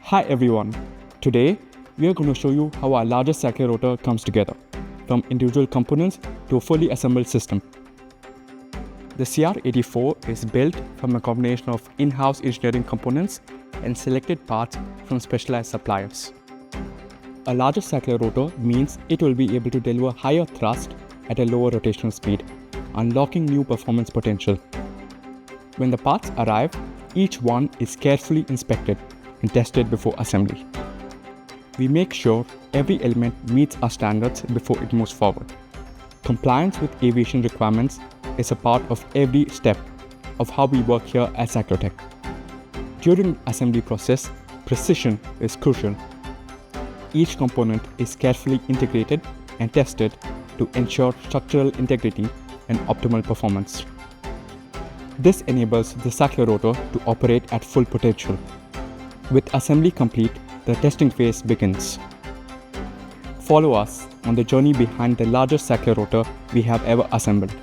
Hi everyone, today we are going to show you how our largest CycloRotor comes together, from individual components to a fully assembled system. The CR84 is built from a combination of in-house engineering components and selected parts from specialized suppliers. A larger CycloRotor means it will be able to deliver higher thrust at a lower rotational speed, unlocking new performance potential. When the parts arrive, each one is carefully inspected and tested before assembly. We make sure every element meets our standards before it moves forward. Compliance with aviation requirements is a part of every step of how we work here at Cyclotech. During the assembly process, precision is crucial. Each component is carefully integrated and tested to ensure structural integrity and optimal performance. This enables the CycloRotor to operate at full potential. With assembly complete, the testing phase begins. Follow us on the journey behind the largest CycloRotor we have ever assembled.